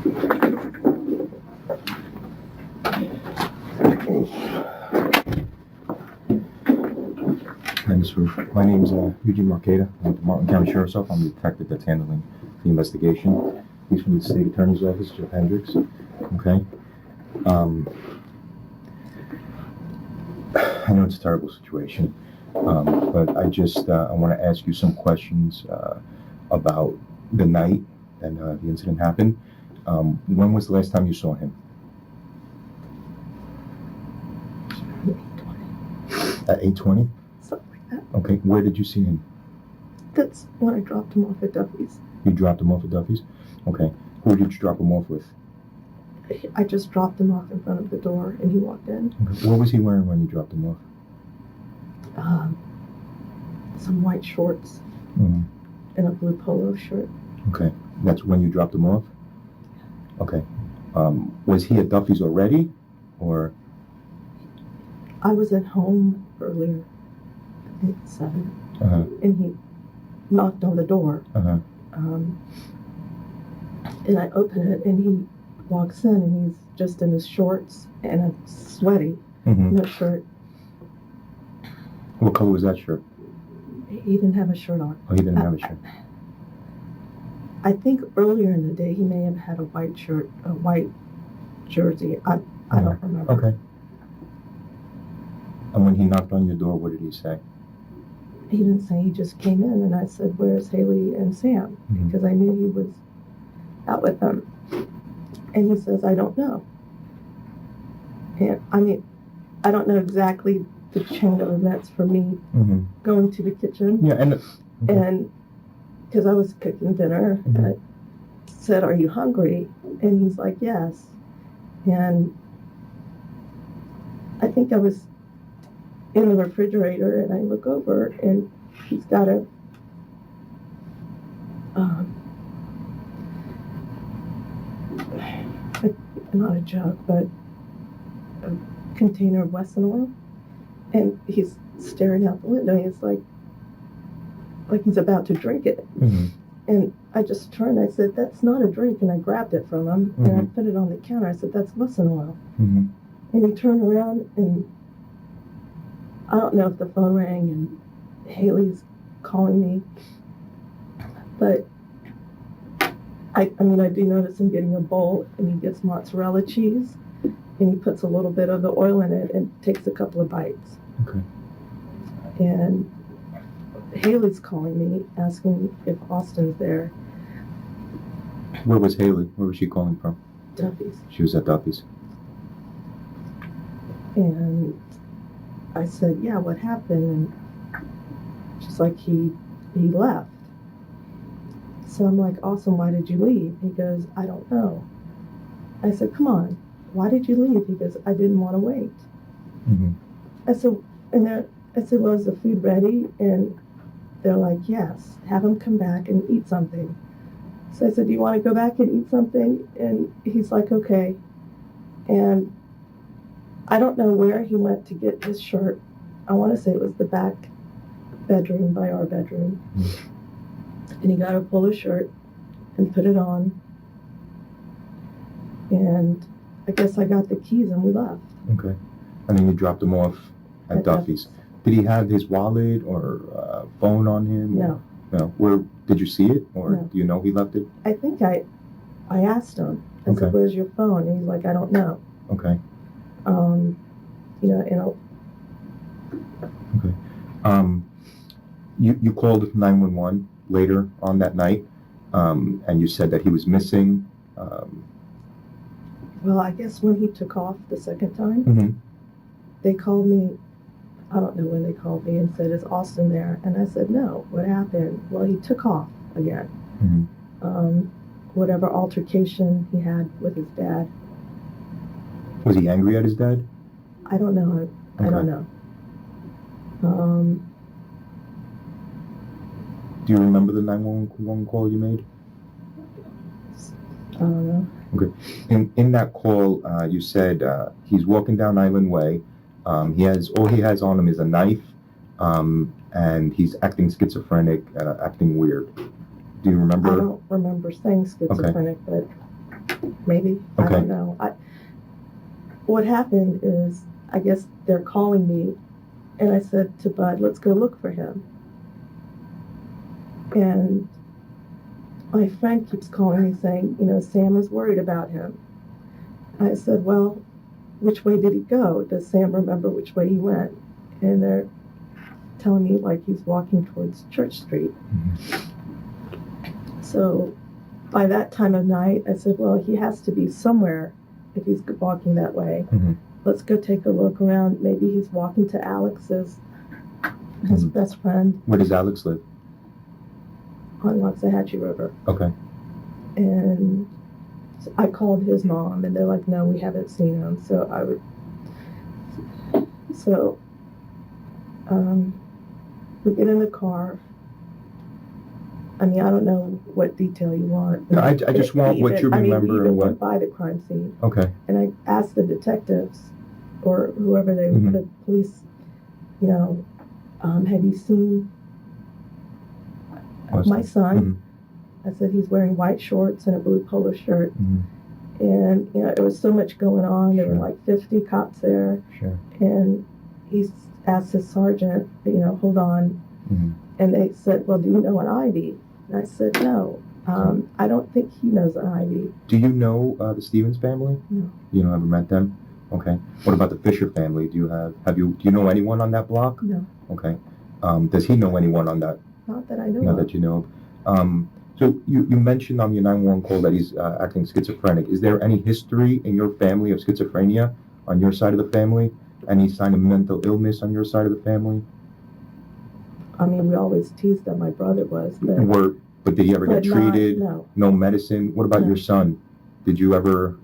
My name's Eugene Marqueta. I'm with the Martin County Sheriff's Office. I'm the detective that's handling the investigation. He's from the State Attorney's Office, Jeff Hendricks. Okay. I know it's a terrible situation, but I want to ask you some questions about the night that the incident happened. When was the last time you saw him? At 8:20? Something like that. Okay, where did you see him? That's when I dropped him off at Duffy's. You dropped him off at Duffy's? Okay. Who did you drop him off with? I just dropped him off in front of the door and he walked in. Okay. What was he wearing when you dropped him off? Some white shorts and a blue polo shirt. Okay. That's when you dropped him off? Okay. Was he at Duffy's already? Or? I was at home earlier, I think 7, and he knocked on the door. And I open it, and he walks in, and he's just in his shorts and a sweaty, no shirt. What color was that shirt? He didn't have a shirt on. Oh, he didn't have a shirt. I think earlier in the day, he may have had a white shirt, a white jersey. I don't remember. Okay. And when he knocked on your door, what did he say? He didn't say. He just came in, and I said, "Where's Haley and Sam?" Because I knew he was out with them. And he says, "I don't know." And I mean, I don't know exactly the chain of events for me going to the kitchen. Yeah, and because I was cooking dinner, and I said, "Are you hungry?" And he's like, "Yes." And I think I was in the refrigerator, and I look over, and he's got a not a jug, but a container of Wesson oil, and he's staring out the window. He's like he's about to drink it. And I just turned. I said, "That's not a drink," and I grabbed it from him and I put it on the counter. I said, "That's Wesson oil." And he turned around, and I don't know if the phone rang and Haley's calling me, but I mean, I do notice him getting a bowl, and he gets mozzarella cheese, and he puts a little bit of the oil in it and takes a couple of bites. Okay. And Haley's calling me, asking if Austin's there. Where was Haley? Where was she calling from? Duffy's. She was at Duffy's. And I said, "Yeah, what happened?" And she's like, he left. So I'm like, "Austin, why did you leave?" He goes, "I don't know." I said, "Come on, why did you leave?" He goes, "I didn't want to wait." I said, "Well, is the food ready?" And they're like, "Yes, have him come back and eat something." So I said, "Do you want to go back and eat something?" And he's like, "Okay." And I don't know where he went to get his shirt. I want to say it was the back bedroom by our bedroom. And he got a polo shirt and put it on. And I guess I got the keys and we left. Okay. And then you dropped him off at Duffy's. Did he have his wallet or phone on him? No. No. Where did you see it, or No. do you know he left it? I think I asked him. I said, "Where's your phone?" And he's like, "I don't know." Okay. Okay. You called 911 later on that night, and you said that he was missing. Well, I guess when he took off the second time, they called me. I don't know when they called me and said, "Is Austin there?" And I said, "No, what happened?" Well, he took off again. Whatever altercation he had with his dad. Was he angry at his dad? I don't know. I don't know. Do you remember the 911 call you made? I don't know. Okay. In that call, you said he's walking down Island Way. All he has on him is a knife, and he's acting schizophrenic, acting weird. Do you remember? I don't remember saying schizophrenic, but Maybe. I Okay. don't know. What happened is, I guess they're calling me, and I said to Bud, let's go look for him. And my friend keeps calling me saying, Sam is worried about him. I said, well, which way did he go? Does Sam remember which way he went? And they're telling me like he's walking towards Church Street. So by that time of night, I said, well, he has to be somewhere if he's walking that way. Let's go take a look around. Maybe he's walking to Alex's, his best friend. Where does Alex live? On Waxahachie River. Okay. And so I called his mom, and they're like, no, we haven't seen him. We get in the car. I mean, I don't know what detail you want. No, I just want what you remember we even and what. went by the crime scene. Okay. And I asked the detectives, or whoever the police, have you seen my son? I said he's wearing white shorts and a blue polo shirt. And, there was so much going on. There were like 50 cops there. Sure. And he asked his sergeant, hold on. And they said, well, do you know an Ivy? And I said, no. I don't think he knows an Ivy. Do you know the Stevens family? No. You don't ever met them? Okay. What about the Fisher family? Do you know anyone on that block? No. Okay. Does he know anyone on that? Not that I know Not of. that you know of. So you mentioned on your 911 call that he's acting schizophrenic. Is there any history in your family of schizophrenia on your side of the family? Any sign of mental illness on your side of the family? I mean, we always teased that my brother was, But did he ever get treated? No. No medicine? What about No. your son? Did you ever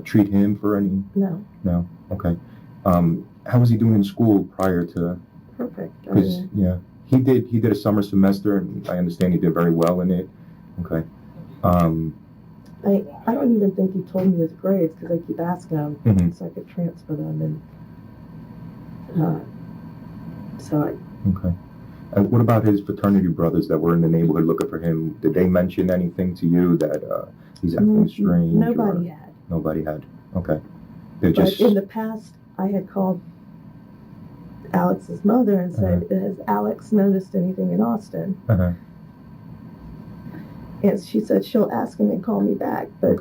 treat him for any? No. No? Okay. How was he doing in school prior to? Perfect. Because, he did a summer semester, and I understand he did very well in it. Okay. I don't even think he told me his grades because I keep asking him so I could transfer them. Okay. And what about his fraternity brothers that were in the neighborhood looking for him? Did they mention anything to you that he's acting strange? Nobody had. Okay. But in the past, I had called Alex's mother and said, has Alex noticed anything in Austin? And she said she'll ask him and call me back. But,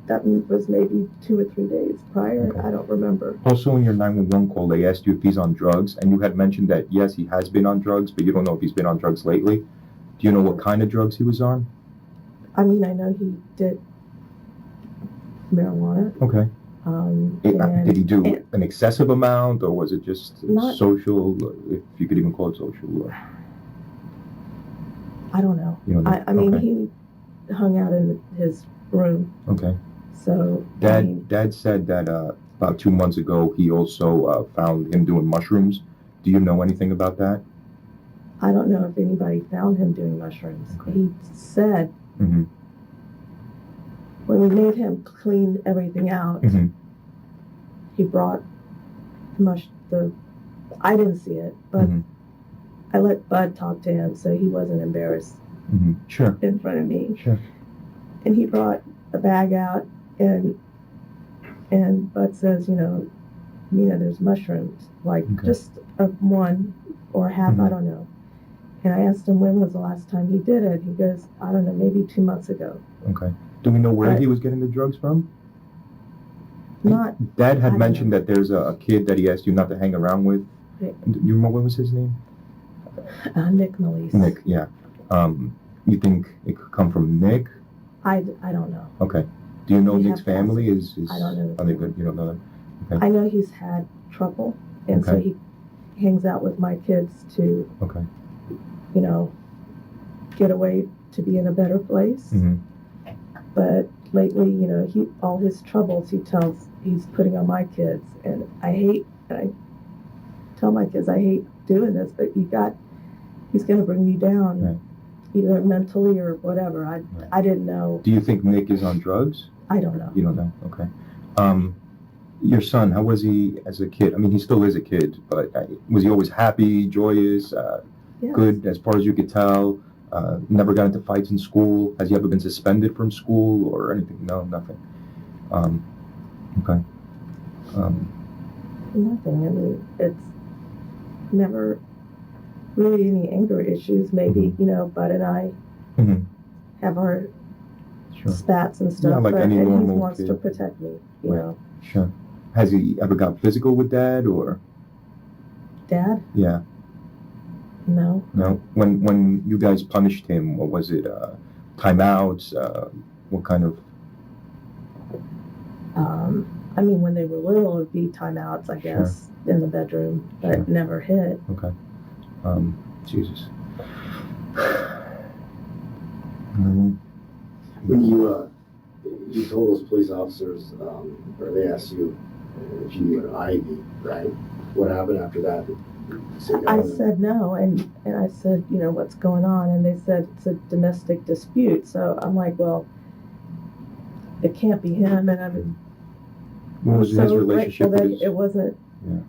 that was maybe 2 or 3 days prior. Okay. I don't remember. Also, in your 911 call, they asked you if he's on drugs, and you had mentioned that, yes, he has been on drugs, but you don't know if he's been on drugs lately. Do you know what kind of drugs he was on? I mean, I know he did marijuana. Okay. Did he do an excessive amount, or was it just social, if you could even call it social? I don't know. I mean, he hung out in his room. Okay. So Dad said that about 2 months ago he also found him doing mushrooms. Do you know anything about that? I don't know if anybody found him doing mushrooms. Okay. He said when we made him clean everything out, he brought I didn't see it, but I let Bud talk to him so he wasn't embarrassed Sure. in front of me. Sure. And he brought a bag out, and Bud says, there's mushrooms, like just one or half, I don't know. And I asked him when was the last time he did it. He goes, I don't know, maybe 2 months ago. Okay. Do we know where he was getting the drugs from? Not. Dad had mentioned that there's a kid that he asked you not to hang around with. Right. Do you remember what was his name? Nick Melise. Nick, yeah. You think it could come from Nick? I don't know. Okay. Do you know Nick's family? I don't know. Are they good? You don't know them? Okay. I know he's had trouble, and so he hangs out with my kids to, get away to be in a better place. But lately, all his troubles he's putting on my kids, and I tell my kids I hate doing this, but he's going to bring you down. Right. Either mentally or whatever. I didn't know. Do you think Nick is on drugs? I don't know. You don't know? Okay. Your son, how was he as a kid? I mean, he still is a kid, but was he always happy, joyous, yes. Good as far as you could tell? Never got into fights in school. Has he ever been suspended from school or anything? No, nothing. Okay. Nothing. I mean, it's never really any anger issues. Maybe, Bud and I Mm-hmm. have our Sure. spats and stuff, Yeah, like but any and he normal wants to kid. protect me, Right. Sure. Has he ever got physical with Dad or? Dad? Yeah. No. No. When you guys punished him, what was it? Timeouts? What kind of? I mean, when they were little, it'd be timeouts, I guess, in the bedroom, but Sure. never hit. Okay. Jesus. When you told those police officers, or they asked you if you knew an Ivy, right? What happened after that? I said no, and I said, what's going on? And they said it's a domestic dispute. So I'm like, well, it can't be him. And I'm What was his so relationship grateful with that it wasn't. Yeah.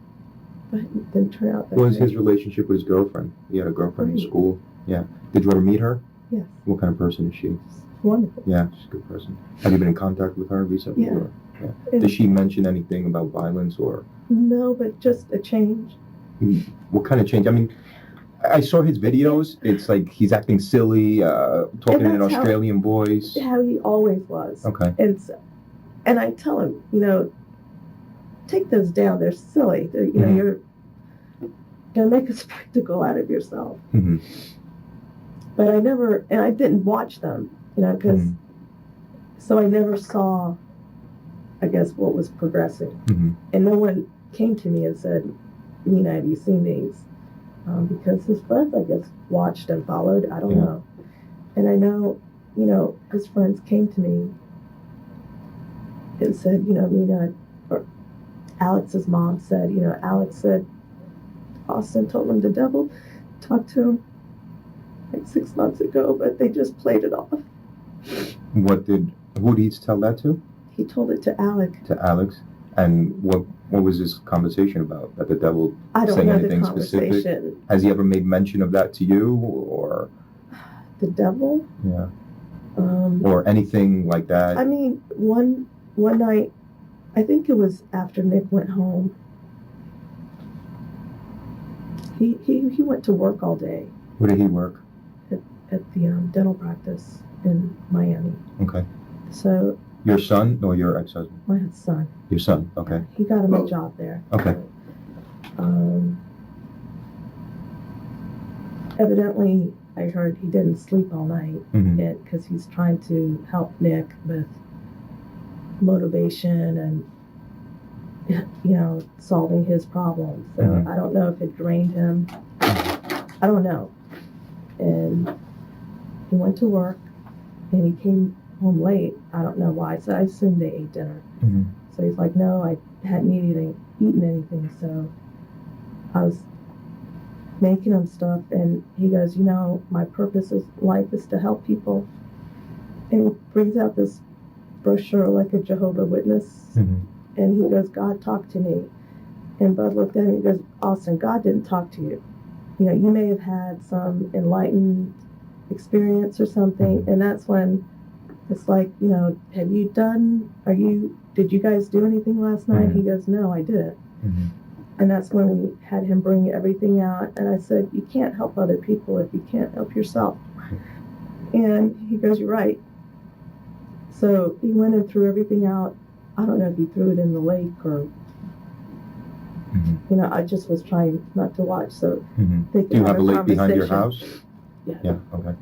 But it didn't turn out that What was way. his relationship with his girlfriend? He had a girlfriend in Great. school. Yeah. Did you ever meet her? Yes. What kind of person is she? Wonderful. Yeah, she's a good person. Have you been in contact with her recently? Yeah. Or? Yeah. Did she mention anything about violence or? No, but just a change. What kind of change? I mean, I saw his videos. It's like he's acting silly, talking in an that's Australian voice. How he always was. Okay. And I tell him, take those down. They're silly. Mm-hmm. You're gonna make a spectacle out of yourself. Mm-hmm. But I didn't watch them, because Mm-hmm. so I never saw, I guess, what was progressing. Mm-hmm. And no one came to me and said, Nina, have you seen these? Because his friends, I guess, watched and followed. I don't know. And I know, his friends came to me and said, Nina, or Alex's mom said, Alex said, Austin told him the devil talked to him like 6 months ago, but they just played it off. Who did he tell that to? He told it to Alex. To Alex? And what was this conversation about? That the devil I don't saying know anything the conversation. specific? Has he ever made mention of that to you or? The devil? Yeah. Or anything like that? I mean, one night, I think it was after Nick went home. He went to work all day. Where did he work? At the dental practice in Miami. Okay. So. Your son or your ex-husband? My son. Your son, okay. He got him a job there. Okay. Evidently, I heard he didn't sleep all night because he's trying to help Nick with motivation and, solving his problems. So I don't know if it drained him. I don't know. And he went to work and he came home late. I don't know why. So I assumed they ate dinner. Mm-hmm. So he's like, no, I hadn't eaten anything. So I was making him stuff, and he goes, my purpose in life is to help people. And he brings out this brochure like a Jehovah's Witness, and he goes, God talked to me. And Bud looked at him and he goes, Austin, God didn't talk to you. You may have had some enlightened experience or something, and that's when it's like, did you guys do anything last night? He goes, no, I didn't. And that's when we had him bring everything out. And I said, you can't help other people if you can't help yourself. And he goes, you're right. So he went and threw everything out. I don't know if he threw it in the lake or, I just was trying not to watch. So they could Do you have a a lake behind your conversation. house? Yeah. Yeah, okay.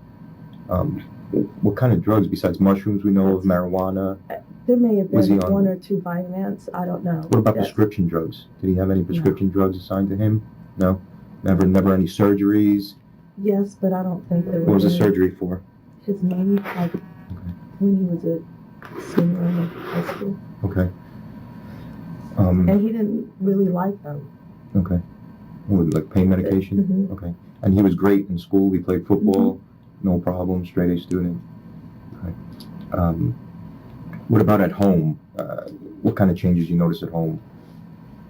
What kind of drugs besides mushrooms we know of, marijuana? There may have Was he been on- 1 or 2 Vyvanse. I don't know. What about Yes. prescription drugs? Did he have any prescription drugs assigned to him? No? Never any surgeries? Yes, but I don't think there was. What was the any. surgery for? His knee, like when he was a senior in high school. Okay. And he didn't really like them. Okay. What, like pain medication? Okay. And he was great in school. He played football, no problem, straight A student. Okay. What about at home? What kind of changes you notice at home?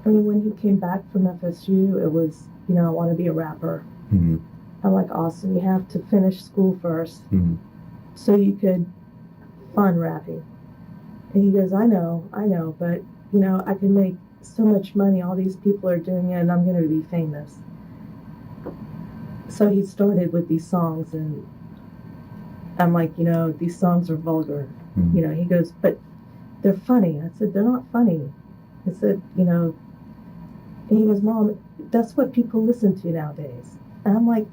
I mean, when he came back from FSU, it was, I want to be a rapper. I'm like, Austin, you have to finish school first Mhm. so you could fund rapping. And he goes, I know, but I can make so much money. All these people are doing it, and I'm going to be famous. So he started with these songs, and I'm like, these songs are vulgar. Mhm. He goes, but they're funny. I said, they're not funny. I said, and he goes, Mom, that's what people listen to nowadays. And I'm like,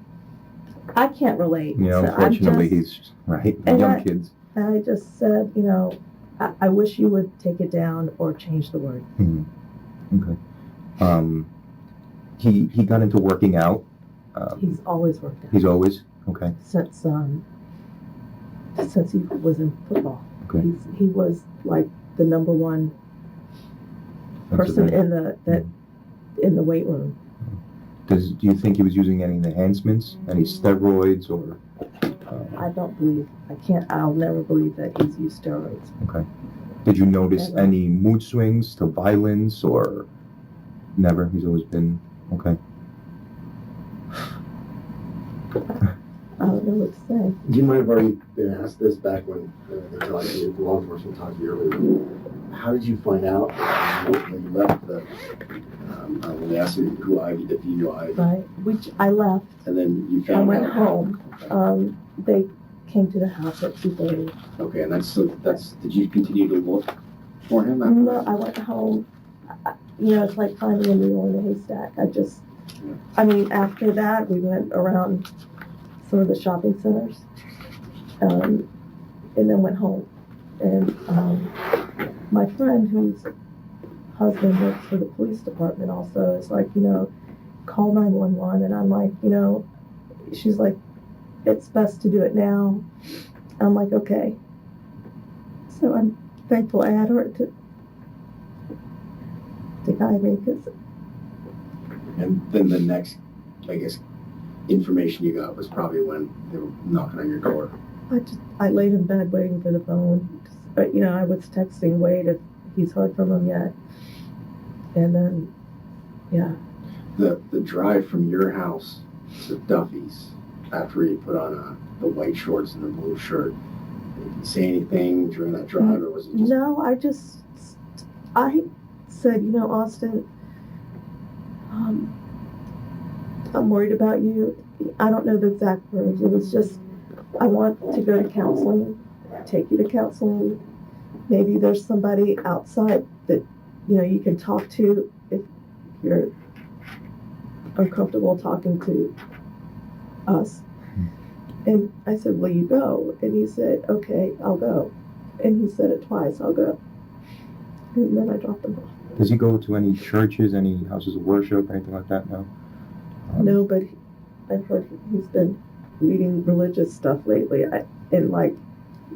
I can't relate. Yeah, So unfortunately, he's right. The And young I- kids. And I just said, I wish you would take it down or change the word. Mhm. Okay. He got into working out. He's always worked out He's always okay. since he was in football. Okay. He was like the number one person in the weight room. Do you think he was using any enhancements, any steroids, or? I'll never believe that he's used steroids. Okay. Did you notice Never. any mood swings to violence, or never? He's always been okay. I don't know what to say. You might have already been asked this back when they talked to you, law enforcement talked to you earlier. How did you find out when you left when they asked you who IV'd, if you knew IV? Right, which I left. And then you I found went out. home. They came to the house at 2:30. Okay, and did you continue to look for him after No, that? I went home. It's like finding a needle in a haystack. After that, we went around some of the shopping centers, and then went home. And my friend, whose husband works for the police department, also is like, call 911. And I'm like, she's like, it's best to do it now. I'm like, okay. So I'm thankful I had her to guide me, because And then the next, I guess, information you got was probably when they were knocking on your door. I laid in bed waiting for the phone. But, I was texting Wade if he's heard from him yet. And then, yeah. The drive from your house to Duffy's after he put on the white shorts and the blue shirt, did he say anything during that drive, or was it just? No, I said, Austin, I'm worried about you. I don't know the exact words. It was just, I want to go to counseling, take you to counseling. Maybe there's somebody outside that, you can talk to if you're uncomfortable talking to us. And I said, will you go? And he said, okay, I'll go. And he said it twice, I'll go. And then I dropped him off. Does he go to any churches, any houses of worship, anything like that? No. No, but I've heard he's been reading religious stuff lately, and like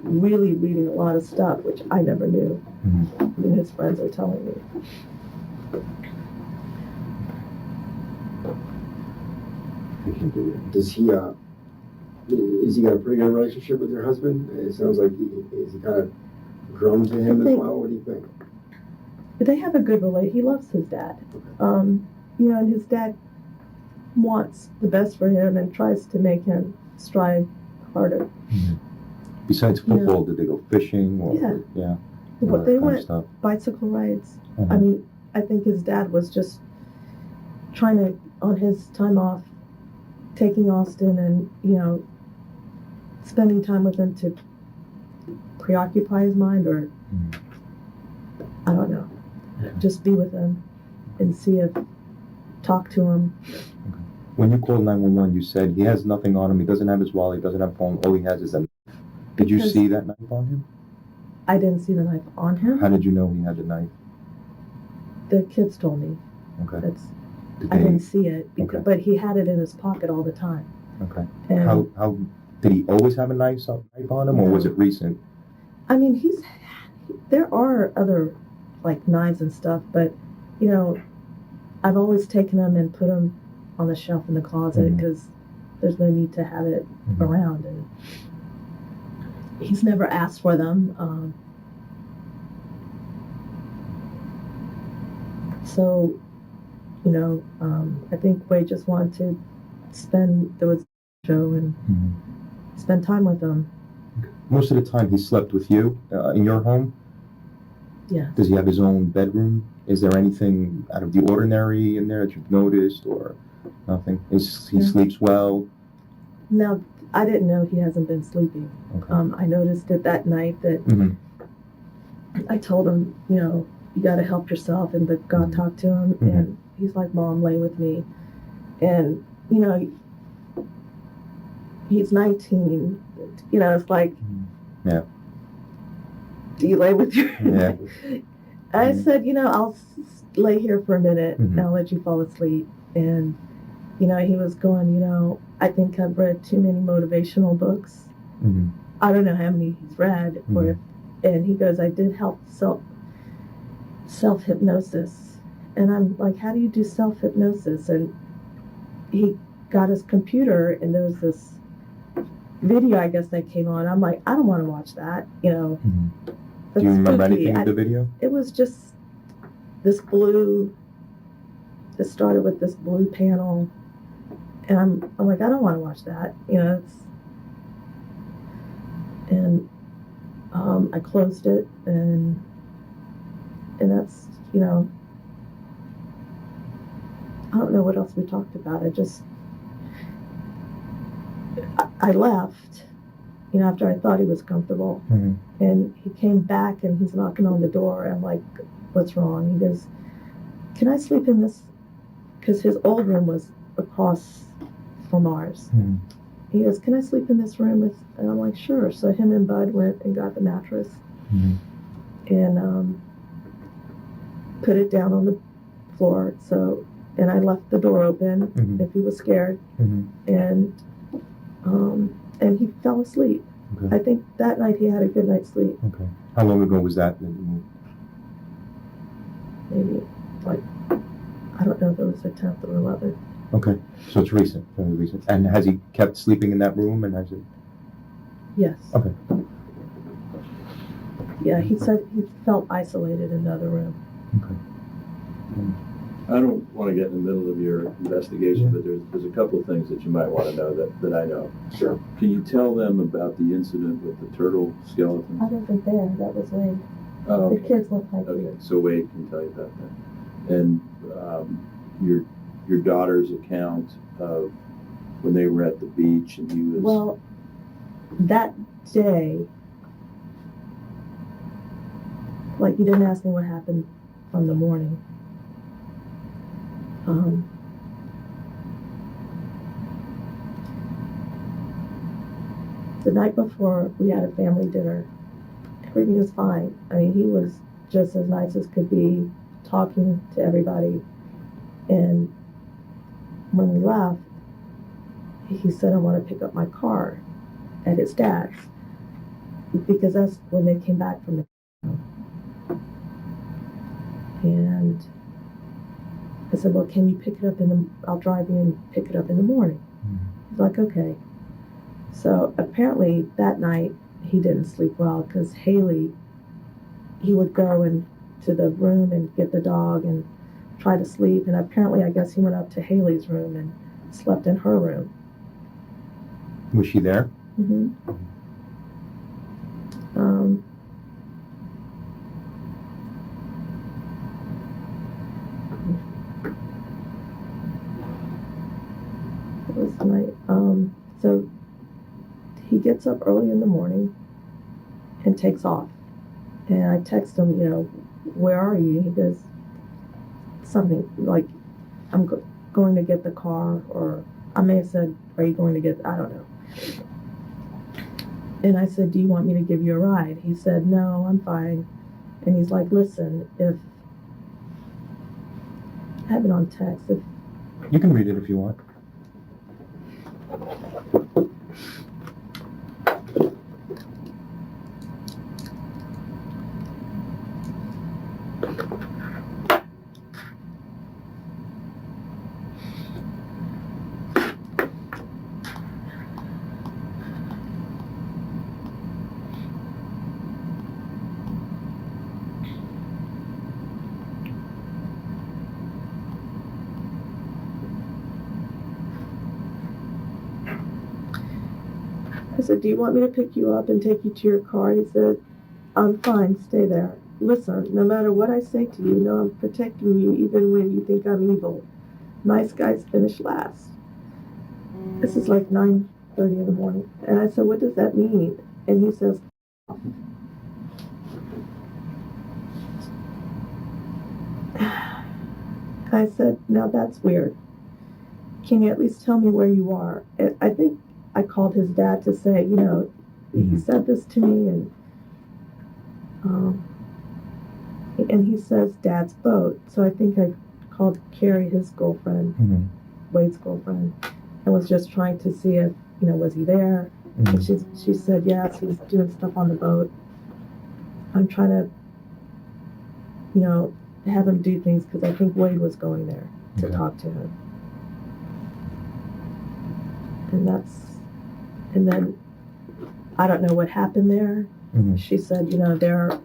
really reading a lot of stuff, which I never knew. Mhm. His friends are telling me. Does he, is he got a pretty good relationship with your husband? It sounds like is he kind of grown to him as well? What do you think? But they have a good relationship. He loves his dad. And his dad wants the best for him and tries to make him strive harder. Mhm. Besides football, did they go fishing? Or, yeah. But they went stuff. bicycle rides. Uh-huh. I think his dad was just trying to, on his time off, taking Austin and, spending time with him to preoccupy his mind, or I don't know, just be with him and talk to him. When you called 911, you said he has nothing on him. He doesn't have his wallet. He doesn't have a phone. All he has is a knife. Did you see that knife on him? I didn't see the knife on him. How did you know he had the knife? The kids told me. Okay. I didn't see it, Okay. but he had it in his pocket all the time. Okay. And How did he always have a knife on him, or was it recent? there are other like knives and stuff, but I've always taken them and put them on the shelf in the closet, because there's no need to have it around, and he's never asked for them. So I think Wade just wanted to there was show and Mhm. spend time with them. Most of the time he slept with you in your home? Yeah. Does he have his own bedroom? Is there anything out of the ordinary in there that you've noticed or nothing? He Yeah. sleeps well? Now, I didn't know he hasn't been sleeping. Okay. I noticed it that night that Mhm. I told him, you got to help yourself, and that God Mhm. talked to him, Mhm. and he's like, Mom, lay with me. And, he's 19. It's like, Yeah. do you lay with your... Yeah. I Mhm. said, I'll lay here for a minute, Mhm. and I'll let you fall asleep. And, he was going, I think I've read too many motivational books. Mhm. I don't know how many he's read, and he goes, I did self-hypnosis. And I'm like, how do you do self-hypnosis? And he got his computer, and there was this video, I guess, that came on. I'm like, I don't want to watch that, Mhm. That's Do you remember spooky. anything of the video? It was just this blue, it started with this blue panel, and I'm like, I don't want to watch that, and I closed it, and that's, I don't know what else we talked about. I left, after I thought he was comfortable. Mhm. And he came back, and he's knocking on the door. I'm like, what's wrong? He goes, can I sleep in this? Because his old room was across from ours. Mhm. He goes, can I sleep in this room? And I'm like, sure. So him and Bud went and got the mattress Mhm. and put it down on the floor. And I left the door open Mhm. if he was scared. Mhm. And he fell asleep. Okay. I think that night he had a good night's sleep. Okay. How long ago was that you moved? Maybe, I don't know if it was the 10th or 11th. Okay. So it's recent, fairly recent. And has he kept sleeping in that room? And has it? Yes. Okay. Yeah, he said he felt isolated in the other room. Okay. I don't want to get in the middle of your investigation, but there's a couple of things that you might want to know that I know. Sure. Can you tell them about the incident with the turtle skeleton? I wasn't there. That was Wade. Oh, The kids went hiking. okay. So Wade can tell you about that. And your daughter's account of when they were at the beach and he was... Well, that day, you didn't ask me what happened from the morning. The night before, we had a family dinner. Everything was fine. I mean, he was just as nice as could be, talking to everybody. And when we left, he said, I want to pick up my car at his dad's, because that's when they came back from the... And I said, well, can you pick it up I'll drive you and pick it up in the morning. He's like, okay. So apparently that night he didn't sleep well, because Haley, he would go into the room and get the dog and try to sleep. And apparently, I guess he went up to Haley's room and slept in her room. Was she there? Mm-hmm. It was the night. So he gets up early in the morning and takes off. And I text him, where are you? He goes, something like, I'm going to get the car, or I may have said, are you going to get, I don't know. And I said, do you want me to give you a ride? He said, no, I'm fine. And he's like, listen, if, I have it on text, if... You can read it if you want. said, do you want me to pick you up and take you to your car? He said, I'm fine, stay there. Listen, no matter what I say to you, know I'm protecting you even when you think I'm evil. Nice guys finish last. This is like 9:30 in the morning. And I said, what does that mean? And he says, I said, now that's weird. Can you at least tell me where you are? And I think I called his dad to say, you know, he said this to me, and he says dad's boat. So I think I called Carrie, his girlfriend, Wade's girlfriend, and was just trying to see if, you know, was he there? And she said yes, he's doing stuff on the boat. I'm trying to, you know, have him do things because I think Wade was going there to talk to him. And then I don't know what happened there. She said, you know, they're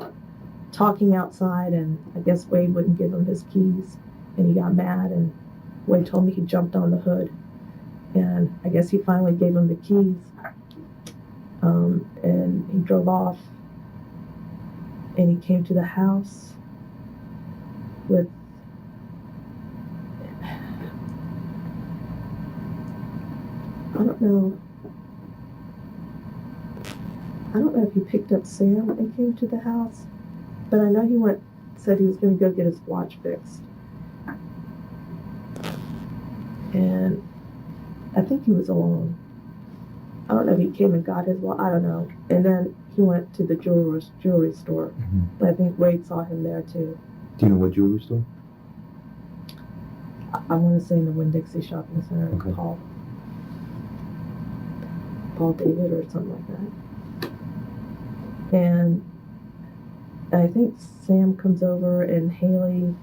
talking outside, and I guess Wade wouldn't give him his keys, and he got mad, and Wade told me he jumped on the hood, and I guess he finally gave him the keys, and he drove off, and he came to the house with I don't know if he picked up Sam and came to the house, but I know he said he was going to go get his watch fixed. And I think he was alone. I don't know if he came and got his watch, I don't know. And then he went to the jewelry store. But I think Wade saw him there too. Do you know what jewelry store? I want to say in the Winn-Dixie Shopping Center. Okay. Paul David or something like that. And I think Sam comes over and Haley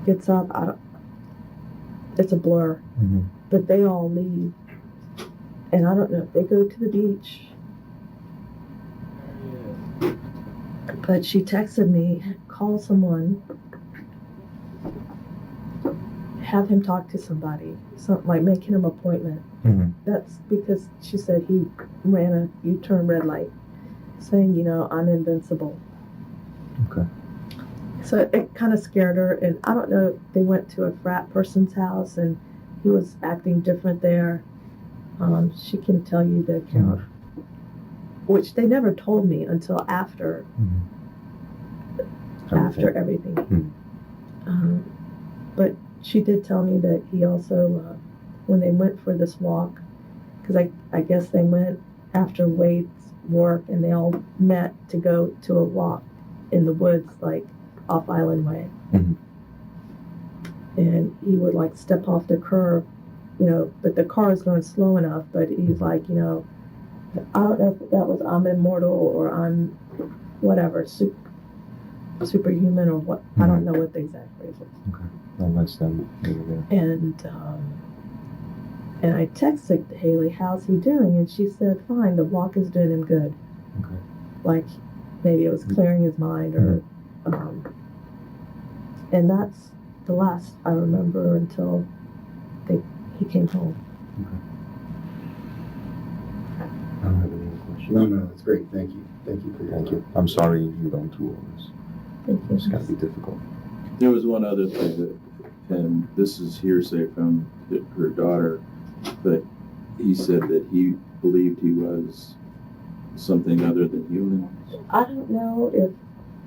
gets up. It's a blur. But they all leave. And I don't know if they go to the beach. But she texted me, call someone, have him talk to somebody, something like making an appointment. That's because she said he ran a U-turn red light, saying, you know, I'm invincible. Okay. So it kind of scared her, and I don't know if they went to a frat person's house and he was acting different there. She can tell you the account, which they never told me until after everything. But she did tell me that he also, when they went for this walk, because I guess they went after Wade's work and they all met to go to a walk in the woods, like off Island Way. And he would like step off the curb, you know, but the car is going slow enough, but he's like, you know, I don't know if that was I'm immortal or I'm whatever, superhuman or what, I don't know what the exact phrase was. Okay. I'll let them there. And I texted Haley, how's he doing? And she said, fine, the walk is doing him good. Okay. Like, maybe it was clearing his mind or, and that's the last I remember until he came home. Okay. I don't have any other questions. No, that's great. Thank you. Thank you for your Thank time. you. I'm sorry you going through all this. Thank you. It's got to be difficult. There was one other thing that, and this is hearsay from her daughter, but he said that he believed he was something other than human. I don't know if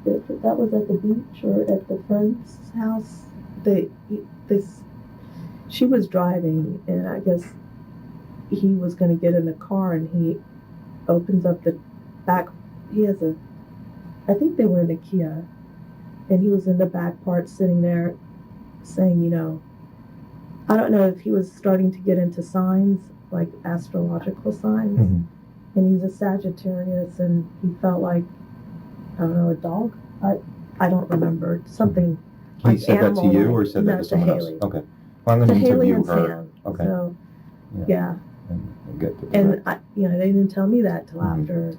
that was at the beach or at the friend's house. She was driving, and I guess he was going to get in the car, and he opens up the back. I think they were in a Kia, and he was in the back part sitting there saying, you know, I don't know if he was starting to get into signs, like astrological signs, and he's a Sagittarius, and he felt like, I don't know, a dog? I don't remember. Something He like said that to you or said that no, to someone else? Haley. Okay. Well, I'm going To to Haley interview and her. Sam. Okay. So, Yeah. yeah. And get to the And, right. they didn't tell me that till after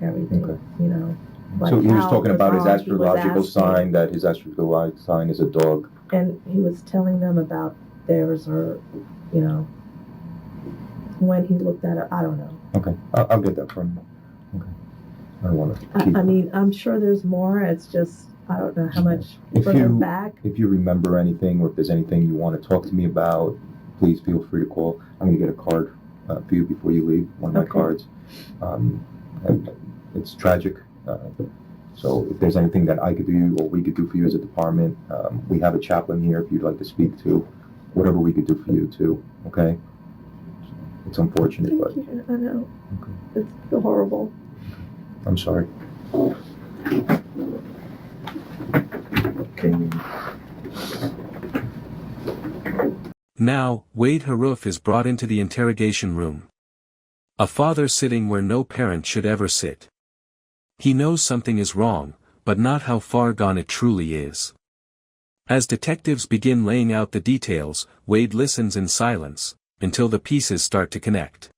everything, Okay. you know. So like he was how talking it about his on, he was astrological asking. sign, that his astrological sign is a dog. And he was telling them about theirs or, you know. when he looked at it, I don't know. Okay, I'll get that from you. Okay. I don't want to keep... I mean, I'm sure there's more. It's just, I don't know how much If further you- back. If you remember anything, or if there's anything you want to talk to me about, please feel free to call. I'm going to get a card for you before you leave, one of my Okay. cards. And it's tragic. So if there's anything that I could do or we could do for you as a department, we have a chaplain here if you'd like to speak to, whatever we could do for you too, okay? It's unfortunate, Thank but you. I know. okay. It's horrible. I'm sorry. Now, Wade Harrouff is brought into the interrogation room. A father sitting where no parent should ever sit. He knows something is wrong, but not how far gone it truly is. As detectives begin laying out the details, Wade listens in silence, until the pieces start to connect.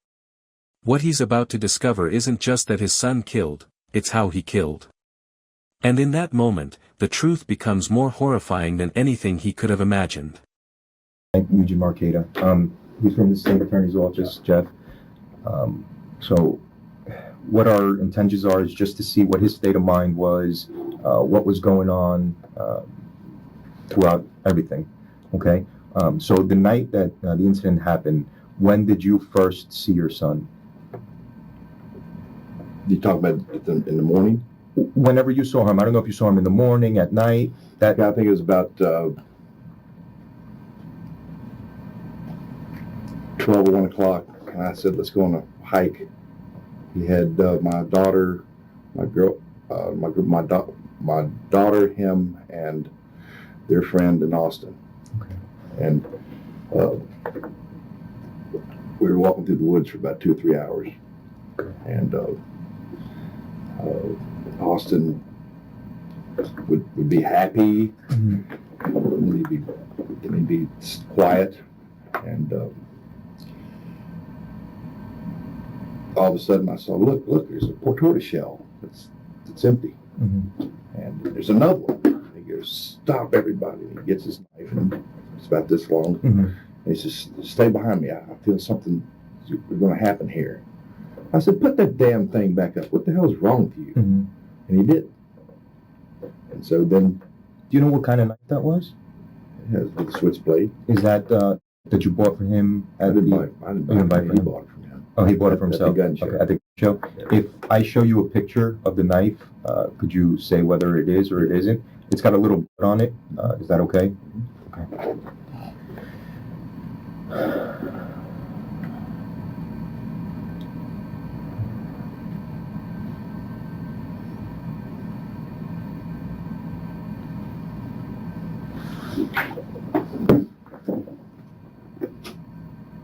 What he's about to discover isn't just that his son killed, it's how he killed. And in that moment, the truth becomes more horrifying than anything he could have imagined. Eugene Marqueta. He's from the state attorney's office, Jeff. So what our intentions are is just to see what his state of mind was, what was going on throughout everything, okay? So the night that the incident happened, when did you first see your son? You talk about it in the morning? Whenever you saw him, I don't know if you saw him in the morning, at night, that... I think it was about 12 or 1 o'clock, and I said, let's go on a hike. He had my daughter, my daughter, him, and their friend in Austin. Okay. And we were walking through the woods for about 2 or 3 hours. And Austin would be happy, Mhm. and he'd be quiet, and all of a sudden I saw, look, there's a tortoise shell that's empty, Mhm. and there's another one. And he goes, stop everybody. And he gets his knife, and it's about this long. Mhm. And he says, stay behind me. I feel something is going to happen here. I said, put that damn thing back up. What the hell is wrong with you? Mhm. And he did. And so then, Do you know what kind of knife that was? it has with the switchblade. Is that that you bought for him I at didn't the... buy it. I didn't You didn't buy buy it. it He from him? bought it from him. Oh, he bought it for At the himself. gun show. Okay, at the show. If I show you a picture of the knife, could you say whether it is or it isn't? It's got a little blood on it. Is that okay? Okay.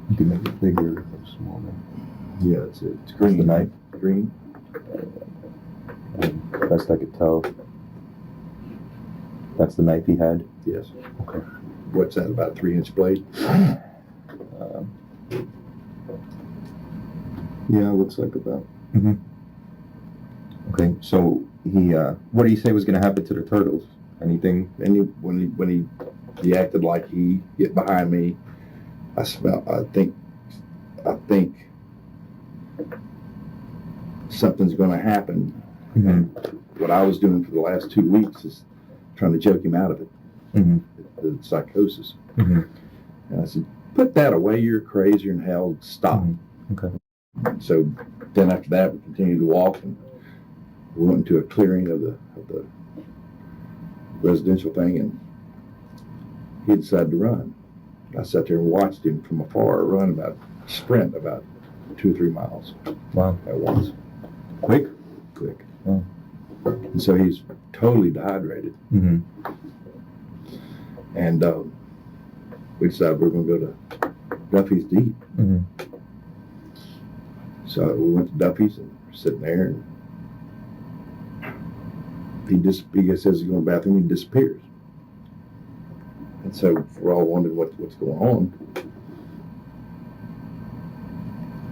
You can make it bigger or smaller. Yeah, it's green. Where's the knife? Green. Best I could tell. That's the knife he had. Yes. Okay. What's that, about a 3-inch blade? Yeah, looks like about. Okay, so he, what did he say was going to happen to the turtles? Anything? And when he acted like he get behind me, I think something's going to happen. Mm-hmm. What I was doing for the last 2 weeks is trying to joke him out of it, Mm-hmm. the psychosis. Mm-hmm. And I said, put that away, you're crazier than hell, stop. Mm-hmm. Okay. So then after that, we continued to walk, and we went into a clearing of the residential thing, and he decided to run. I sat there and watched him from afar sprint about 2 or 3 miles Wow. at once. Quick? Quick. Oh. And so he's totally dehydrated. Mm-hmm. And we decided we were going to go to Duffy's to eat. Mm-hmm. So we went to Duffy's and we're sitting there, and he says he's going to the bathroom, he disappears. And so we're all wondering what's going on.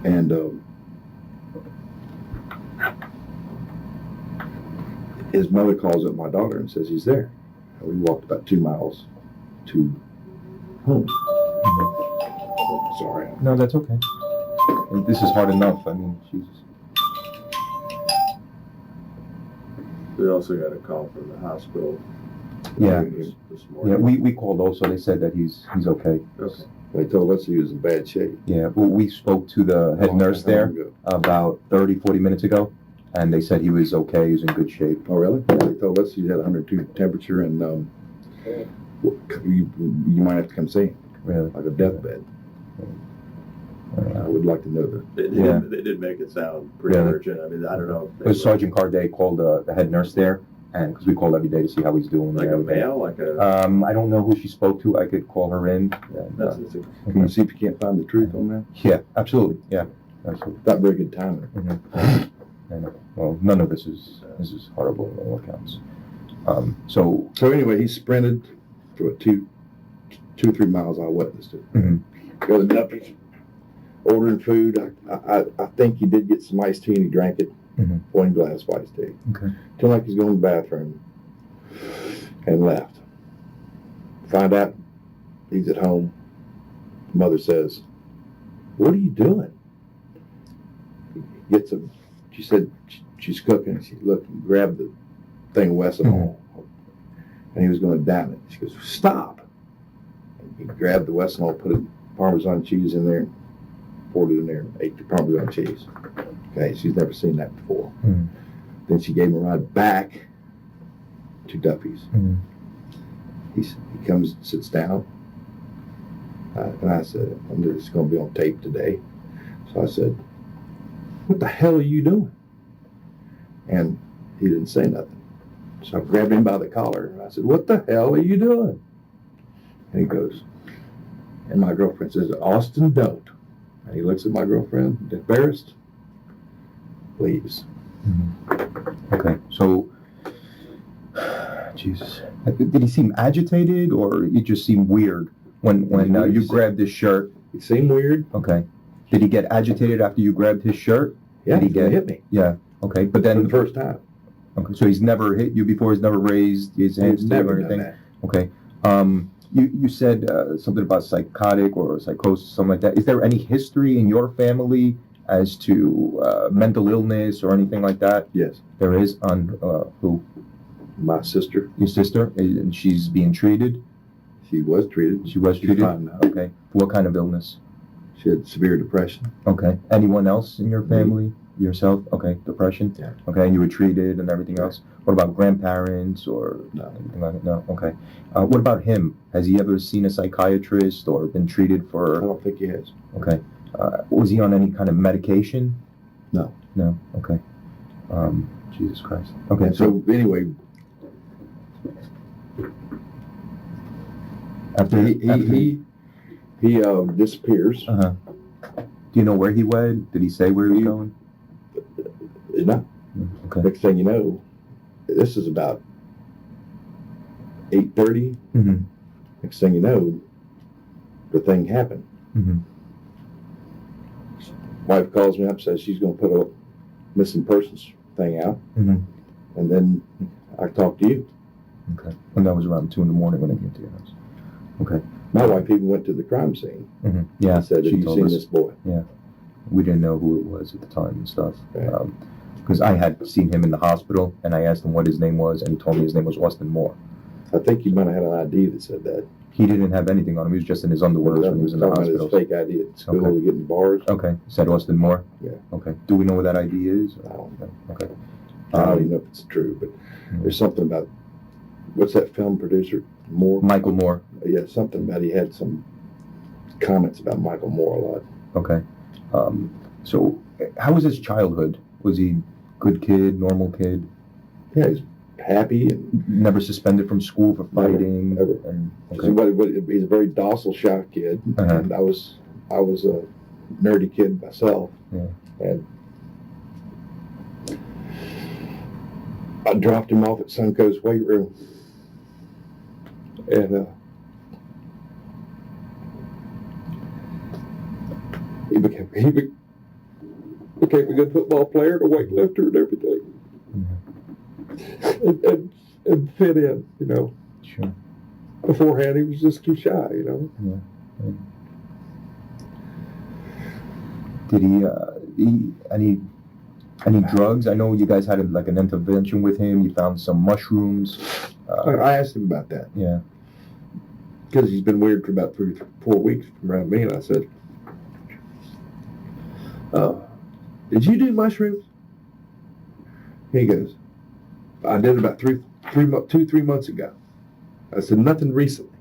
And his mother calls up my daughter and says he's there. And we walked about 2 miles to home. Mm-hmm. Sorry. No, that's okay. This is hard enough. I mean, Jesus. We also got a call from the hospital. Yeah. This morning. Yeah, we called also. They said that he's okay. Okay. They told us he was in bad shape. Yeah, well, we spoke to the head nurse there about 30, 40 minutes ago, and they said he was okay. He was in good shape. Oh, really? Yeah, they told us he had 102 temperature and you might have to come see him, Really? like a deathbed. I would like to know that. They did make it sound pretty Really? urgent. I mean, I don't know. If But Sergeant Carday called the head nurse there, and because we call every day to see how he's doing. like and a everything. male, like a. I don't know who she spoke to. I could call her in. And, Can you see if you can't find the truth on that? yeah, absolutely. Yeah, absolutely. Not very good timing. I know. Well, none of this is horrible in all accounts. So So anyway, he sprinted for 2 or 3 miles. I witnessed it. Mhm. Go to Duffy's, ordering food. I think he did get some iced tea and he drank it. Mhm. One glass of iced tea. Okay. Till like he's going to the bathroom and left. Find out he's at home. Mother says, "What are you doing?" Gets a. She said she's cooking. She looked and grabbed the thing of Wesson Hall, and he was going down it. She goes, "Stop!" And he grabbed the Wesson Hall, put Parmesan cheese in there, poured it in there, and ate the Parmesan cheese. Okay, she's never seen that before. Mhm. Then she gave him a ride back to Duffy's. Mhm. He comes, sits down, and I said, "It's going to be on tape today." So I said, "What the hell are you doing?" And he didn't say nothing. So I grabbed him by the collar and I said, "What the hell are you doing?" And he goes, and my girlfriend says, "Austin, don't." And he looks at my girlfriend, embarrassed, leaves. Okay. So, Jesus, did he seem agitated, or he just seemed weird when you grabbed his shirt? It seemed weird. Okay. Did he get agitated after you grabbed his shirt? Yeah, Did he get hit me Yeah. Okay. But for the then, first time. okay. So he's never hit you before. He's never raised his hands He's to you never or done anything. that. Okay. You said something about psychotic or psychosis, something like that. Is there any history in your family as to mental illness or anything like that? Yes, There is. On who? my sister, Your sister, and she's being treated. she was treated. She was She's treated. fine now. Okay. What kind of illness? She had severe depression. Okay. Anyone else in your family? Yourself? Okay. Depression? Yeah. Okay. And you were treated and everything else? What about grandparents or No. anything like that? No? Okay. What about him? Has he ever seen a psychiatrist or been treated I for... don't think he has. Okay. Was he on any kind of medication? No. No? Okay. Jesus Christ. Okay. And so anyway, after he disappears. Uh-huh. Do you know where he went? Did he say where he was going? No. Okay. Next thing you know, this is about 8:30. Mm-hmm. Next thing you know, the thing happened. Mm-hmm. Wife calls me up, says she's going to put a missing persons thing out, Mm-hmm. and then I talk to you. Okay. And that was around 2 a.m. when I came to your house. Okay. My wife even went to the crime scene. Mm-hmm. Yeah. I said, "Have she you told seen us. this boy?" We didn't know who it was at the time and stuff. Okay. Because I had seen him in the hospital, and I asked him what his name was, and he told me his name was Austin Moore. I think you might have had an ID that said that. He didn't have anything on him. He was just in his underwear when he was in the Talking about hospital. his fake ID at school Okay. to get in bars. Okay. He said Austin Moore? Yeah. Okay. Do we know what that ID is? I don't No. Okay. I don't even know if it's true, but there's something about, what's that film producer? Moore? Michael Moore. Yeah, something about, he had some comments about Michael Moore a lot. Okay. So, how was his childhood? Was he good kid, normal kid? Yeah, he's happy and Never suspended from school for Never, fighting? never. And, he's a very docile, shy kid. Uh-huh. And I was a nerdy kid myself. Yeah. And I dropped him off at Suncoast weight room. And he became a good football player and a weightlifter and everything. And fit in, you know. Sure. Beforehand, he was just too shy, you know. Did any drugs? I know you guys had like an intervention with him. You found some mushrooms. I asked him about that Yeah. because he's been weird for about 3 or 4 weeks around me, and I said, "Did you do mushrooms?" He goes, "I did about 3 months ago." I said, "Nothing recently."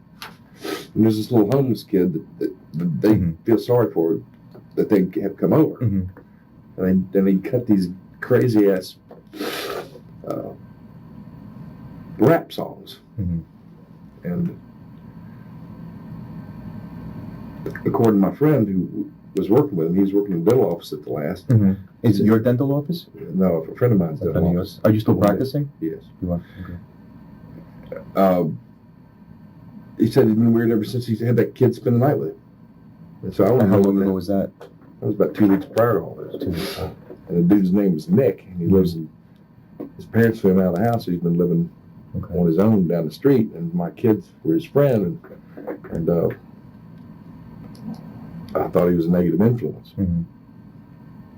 And there's this little homeless kid that they feel sorry for, that they have come over, Mhm. and then they cut these crazy ass rap songs, Mhm. and according to my friend who was working with him, he was working in the dental office at the last. Mhm. Is it your dental office? No, a friend of mine's Friend dental of office. yours? Are you still practicing? Yes. You are. Okay. He said he'd been weird ever since he had that kid spend the night with him. And so I And went how home long with ago that. was that? That was about 2 weeks prior to all this. 2 weeks. And the dude's name was Nick, and he lives in, his parents threw him out of the house, so he's been living Okay. on his own down the street, and my kids were his friend, and I thought he was a negative influence. Mhm.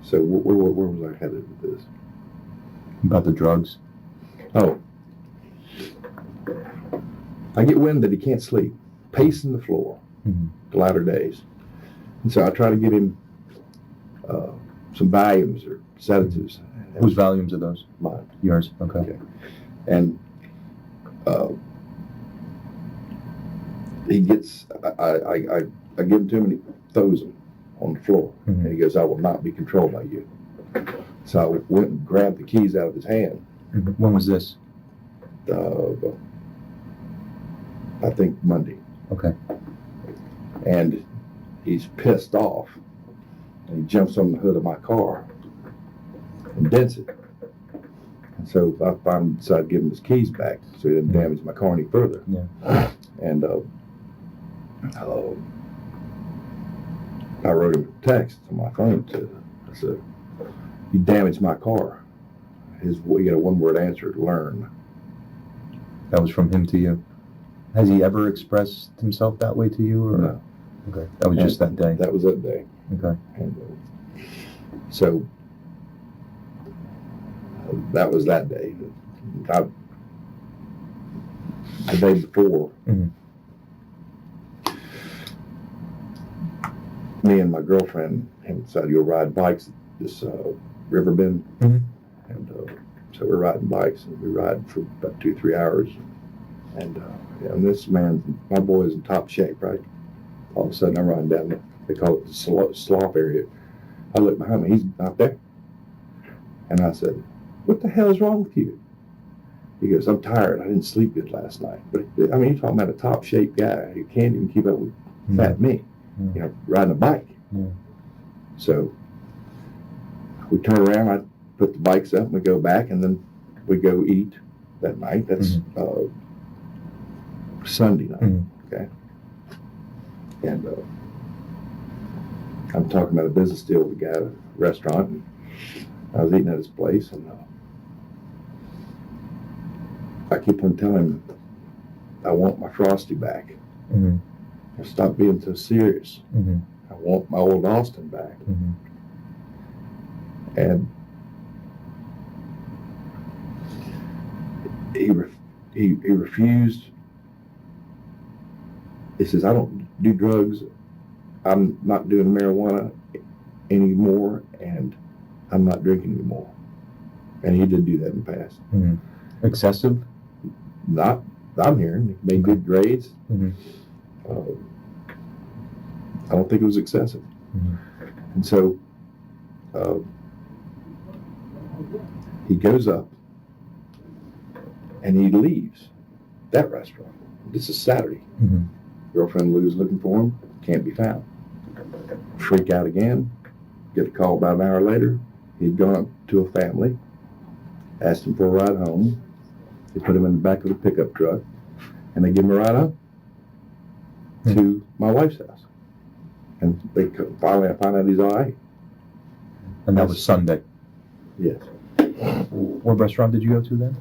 So where was I headed with this? About the drugs. Oh, I get wind that he can't sleep, pacing the floor Mhm. the latter days, and so I try to get him some Valiums or sedatives. Whose volumes are those? Mine. Yours. Okay. Okay. And he gets, I give him to him and he throws them on the floor. Mhm. And he goes, "I will not be controlled by you." So I went and grabbed the keys out of his hand. Mhm. When was this? I think Monday. Okay. And he's pissed off. And he jumps on the hood of my car and dents it. And so I finally decided to give him his keys back so he didn't damage my car any further. Yeah. And I wrote him a text on my phone. I said, "You damaged my car." He got a one-word answer: "Learn." That was from him to you. Has he ever expressed himself that way to you? Or? No. Okay. That was just that day. That was that day. Okay. And so that was that day. The day before, Mhm. me and my girlfriend decided to go ride bikes at this river bend. Mhm. And so we're riding bikes, and we ride for about 2-3 hours. And and this man, my boy, is in top shape, right? All of a sudden, I'm riding down they call it the slough area. I look behind me, he's not there. And I said, "What the hell is wrong with you?" He goes, "I'm tired. I didn't sleep good last night." But I mean, you're talking about a top shape guy who can't even keep up with fat me, you know, riding a bike. Yeah. So we turn around, I put the bikes up, and we go back, and then we go eat that night. That's Sunday night. Mhm. Okay. And I'm talking about a business deal with a guy at a restaurant, and I was eating at his place, and I keep on telling him I want my Frosty back. Mhm. Stop being so serious. Mhm. I want my old Austin back. Mhm. And he refused. He says, "I don't do drugs. I'm not doing marijuana anymore, and I'm not drinking anymore." And he did do that in the past. Mhm. Excessive? Not, I'm hearing. He made good grades. Mhm. I don't think it was excessive. Mhm. And so he goes up and he leaves that restaurant. This is Saturday. Mhm. Girlfriend Lou's looking for him, can't be found. Freak out again, get a call about an hour later. He'd gone up to a family, asked him for a ride home. They put him in the back of the pickup truck, and they give him a ride home to my wife's house. And finally I find out he's all right. And that was Sunday. Yes. What restaurant did you go to then?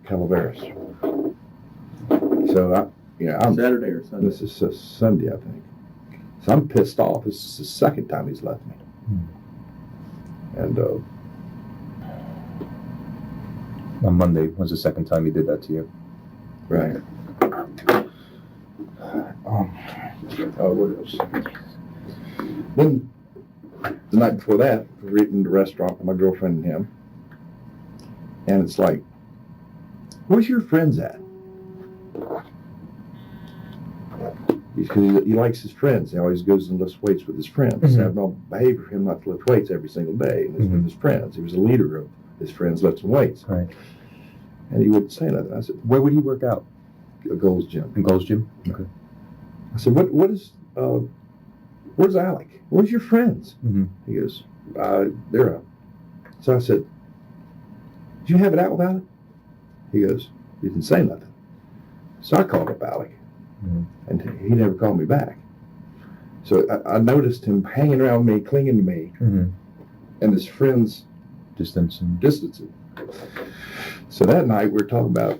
Calaveras. So I'm Saturday or Sunday? this is Sunday, I think. So I'm pissed off. This is the second time he's left me. And On Monday was the second time he did that to you. right. What else? Then the night before that, we were eating at the restaurant with my girlfriend and him, and it's like, "Where's your friends at?" Because he likes his friends. He always goes and lifts weights with his friends. It's Mhm. abnormal behavior for him not to lift weights every single day, and it's Mhm. with his friends. He was a leader of his friends lifting weights, Right. and he wouldn't say nothing. I said, Where would he work out? "A Gold's Gym." In Gold's Gym? Okay. I said, where's Alec? Where's your friends?" Mm-hmm. He goes, "They're up." So I said, "Did you have it out with Alec?" He goes, he didn't say nothing. So I called up Alec, Mhm. and he never called me back. So I noticed him hanging around me, clinging to me, Mm-hmm. and his friends Distance and distancing. So that night we were talking about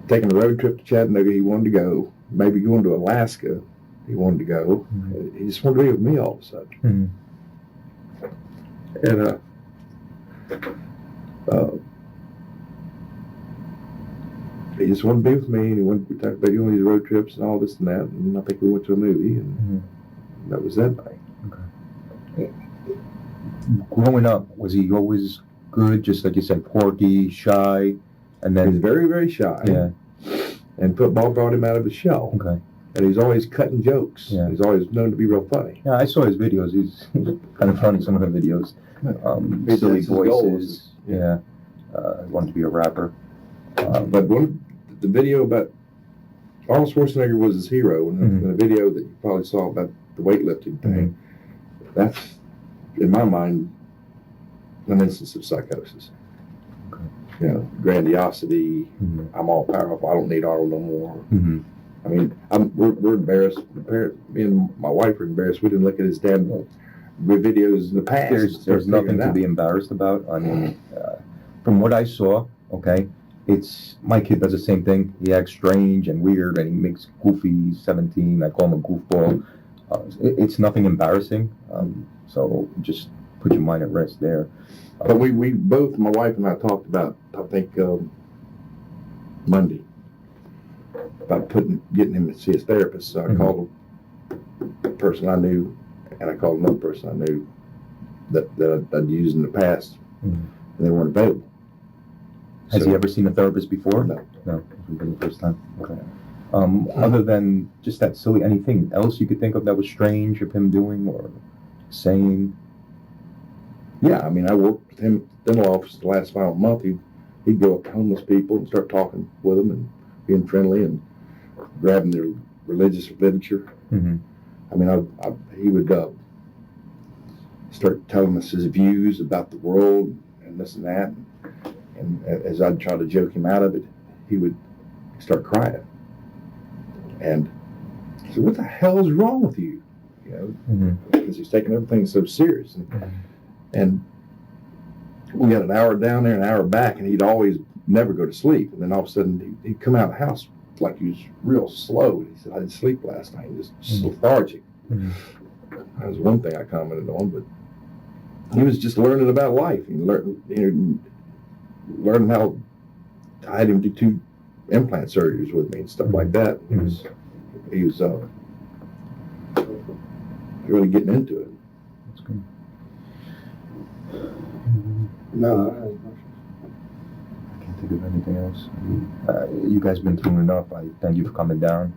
taking a road trip to Chattanooga. He wanted to go. Maybe going to Alaska. He wanted to go. Mhm. He just wanted to be with me all of a sudden. Mhm. And he just wanted to be with me, and we talked about doing these road trips and all this and that, and I think we went to a movie, and Mhm. that was that night. Growing up, was he always good? Just like you said, porky, shy, and He was then very, very shy, yeah. and football brought him out of his shell, Okay. and he's always cutting jokes. Yeah. He's always known to be real funny. Yeah, I saw his videos. He's kind of funny. Some of the videos, That's silly his goal, voices. is- Yeah. He wanted to be a rapper. But the video about Arnold Schwarzenegger was his hero, and Mhm. the video that you probably saw about the weightlifting thing, that's, in my mind, an instance of psychosis. Okay. You know, grandiosity. Mhm. I'm all powerful. I don't need Arnold no more. Mm-hmm. I mean, we're embarrassed. Me and my wife are embarrassed. We didn't look at his damn videos in the past. There's nothing to be embarrassed about. I mean, from what I saw, okay, it's my kid does the same thing. He acts strange and weird, and he makes goofy 17. I call him a goofball. It's nothing embarrassing. So just put your mind at rest there. But we both, my wife and I, talked about, I think, Monday, about getting him to see his therapist. So I Mhm. called a person I knew, and I called another person I knew that I'd used in the past, Mhm. and they weren't available. Has So- he ever seen a therapist before? No. No, this would be the first time. Okay. Other than just that silly, anything else you could think of that was strange of him doing or saying? Yeah, I mean, I worked with him at the dental office the last final month. He'd go up to homeless people and start talking with them and being friendly and grabbing their religious literature. Mm-hmm. I mean, he would start telling us his views about the world and this and that. And as I'd try to joke him out of it, he would start crying. And I said, "What the hell is wrong with you?" You know, Mm-hmm. because he's taking everything so serious. And we got an hour down there, an hour back, and he'd always never go to sleep. And then all of a sudden, he'd come out of the house like he was real slow. He said, "I didn't sleep last night," just lethargic. Mhm. That was one thing I commented on, but he was just learning about life. He learning how I had him do 2 implant surgeries with me and stuff like that. He was really getting into it. That's good. No, I can't think of anything else. You guys been through enough. I thank you for coming down.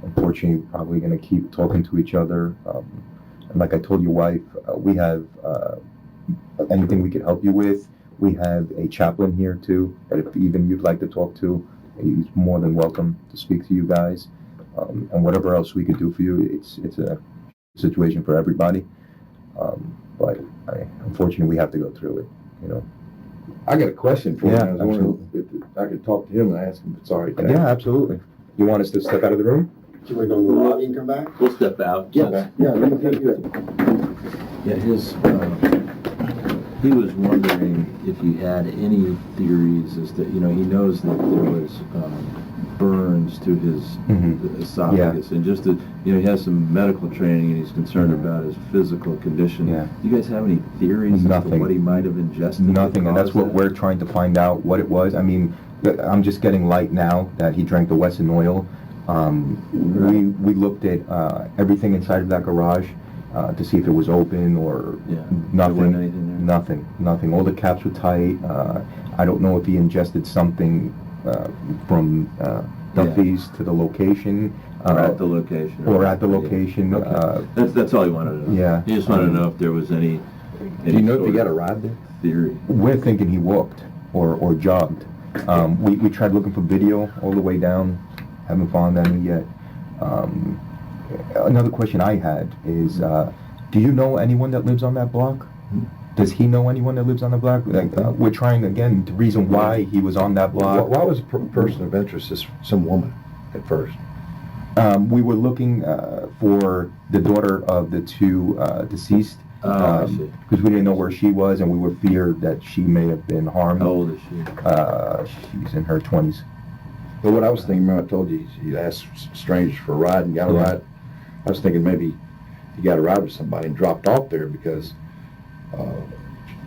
Unfortunately, we're probably going to keep talking to each other. And like I told your wife, we have anything we could help you with. We have a chaplain here too, that if even you'd like to talk to, he's more than welcome to speak to you guys. And whatever else we could do for you, it's a situation for everybody. But unfortunately, we have to go through it. You know. I got a question for Yeah, him. I was wondering if I could talk to him and ask him if it's all right. Yeah, absolutely. You want us to step out of the room? Can we go in the lobby and come back? We'll step out. Yeah, good. Yeah, he was wondering if you had any theories as to, he knows that there was burns to his esophagus, and just to, he has some medical training, and he's concerned about his physical condition. Yeah. Do you guys have any theories as to Nothing. what he might have ingested? Nothing, and that's what that? we're trying to find out what it was. I mean, I'm just getting light now that he drank the Wesson oil. We looked at everything inside of that garage to see if it was open or There wasn't anything there? Nothing. All the caps were tight. I don't know if he ingested something from Duffy's to the location. Or at the location. Or at the location. Okay. That's all he wanted to know. Yeah. He just wanted to know if there was any Do you know if sort he got a of ride there? theory. We're thinking he walked or jogged. We tried looking for video all the way down. Haven't found any yet. Another question I had is, do you know anyone that lives on that block? Does he know anyone that lives on the block? Like, we're trying again, the reason why he was on that block. Why was a person of interest some woman at first? We were looking for the daughter of the two deceased. I see. Because we didn't know where she was, and we were feared that she may have been harmed. How old is she? She's in her 20s. But what I was thinking, remember I told you, you asked strangers for a ride and got a ride. I was thinking maybe he got a ride with somebody and dropped off there because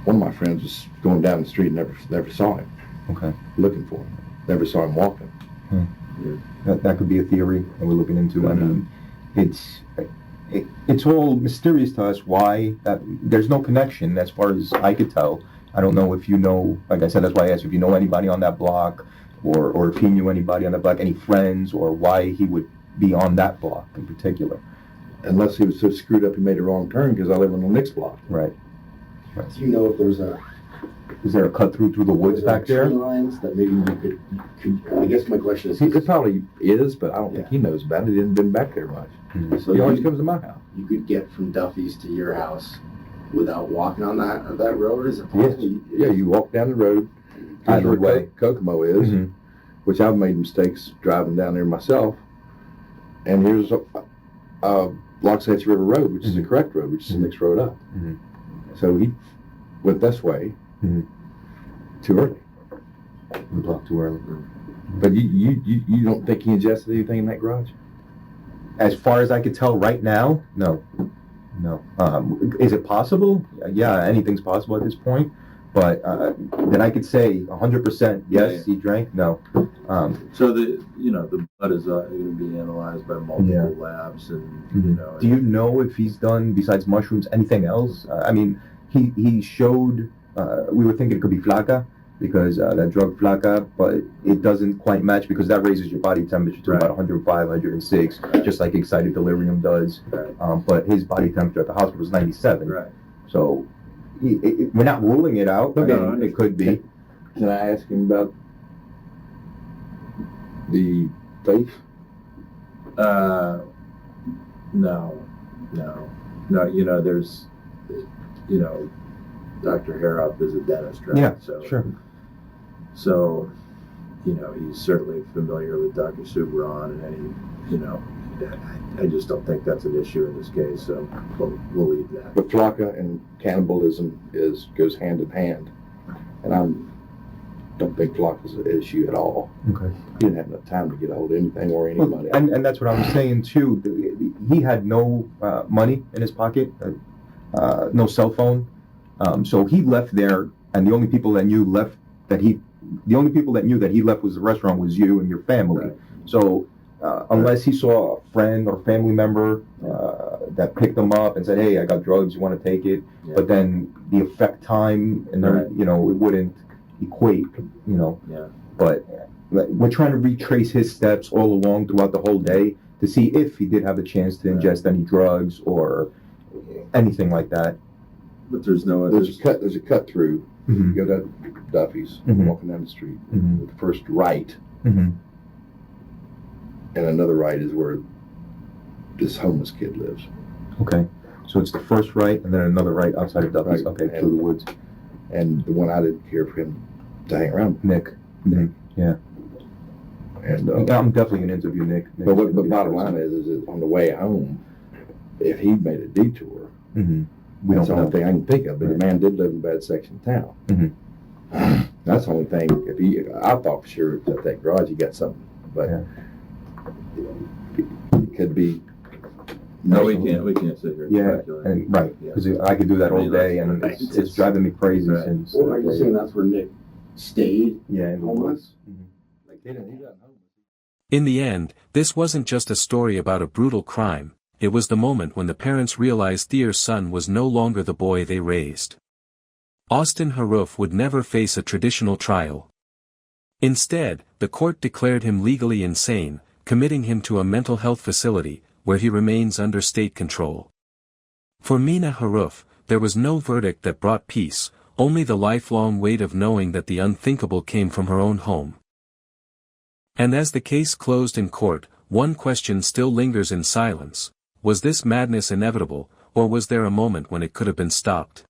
one of my friends was going down the street and never saw him. Okay. Looking for him. Never saw him walking. That could be a theory that we're looking into. I mean, it's all mysterious to us why there's no connection as far as I could tell. I don't know if you know, like I said, that's why I asked if you know anybody on that block or if he knew anybody on that block, any friends, or why he would be on that block in particular. Unless he was so screwed up he made a wrong turn because I live on the next block. Right. Do you know if there's Is there a cut through the woods back there? tree lines that maybe you could, I guess my question is, It probably is, but I don't think he knows about it. He hasn't been back there much. so He always you, comes to my house. you could get from Duffy's to your house without walking on that road? Is it possible? Yeah, you walk down the road. Either where way. Kokomo is, Mhm. which I've made mistakes driving down there myself. And here's Loxahatchee River Road, which is the correct road, which is the next road up. Mhm. So he went this way too early. We blocked too early. But you don't think he ingested anything in that garage? As far as I could tell right now, no. Is it possible? Yeah, anything's possible at this point. But that I could say 100% yes, he drank. No. So the blood is going to be analyzed by multiple labs, and Do you know if he's done besides mushrooms anything else? I mean, he showed. We were thinking it could be flaca because that drug flaca, but it doesn't quite match because that raises your body temperature to about 105, 106, just like excited delirium does. Right. But his body temperature at the hospital was 97. Right. So we're not ruling it out. I mean, it could be. Can I ask him about the faith? No. There's, Dr. Harrouff is a dentist, right? Yeah, so, sure. So, he's certainly familiar with Dr. Subran, and I just don't think that's an issue in this case, so we'll leave that. But flaca and cannibalism goes hand in hand, and I don't think flaca is an issue at all. Okay. He didn't have enough time to get a hold of anything or anybody. And that's what I was saying too. He had no money in his pocket, no cell phone. So he left there, and the only people that knew that he left was the restaurant was you and your family. Right. So unless he saw a friend or family member that picked him up and said, "Hey, I got drugs. You want to take it?" Yeah. But then the effect time and Right. it wouldn't equate. Yeah. But we're trying to retrace his steps all along throughout the whole day to see if he did have a chance to ingest any drugs or anything like that. But there's no other. There's a cut through. Mm-hmm. You go to Duffy's, Mhm. walking down the street. Mhm. The first right, Mm-hmm. and another right is where this homeless kid lives. Okay. So it's the first right and then another right outside of Duffy's. Right. Okay, through the woods. And the one I didn't care for him to hang around with. Nick. Yeah. And I'm definitely going to interview Nick. but what the bottom line is that on the way home, if he made a detour, Mm-hmm. We that's don't the know. only thing I can think of. But Right. the man did live in a bad section of town. That's the only thing. I thought for sure that garage he got something but Yeah. it could be. No, we can't sit here and Yeah, speculate. and right, Yeah. because I could do that I all mean, day, and that's- it's driving me crazy Right. since. Well, are you saying that's where Nick stayed? Yeah, in the homeless? woods. Mhm. Like, he didn't homeless. In the end, this wasn't just a story about a brutal crime, it was the moment when the parents realized Thier's son was no longer the boy they raised. Austin Harrouff would never face a traditional trial. Instead, the court declared him legally insane, committing him to a mental health facility, where he remains under state control. For Mina Harrouff, there was no verdict that brought peace, only the lifelong weight of knowing that the unthinkable came from her own home. And as the case closed in court, one question still lingers in silence: was this madness inevitable, or was there a moment when it could have been stopped?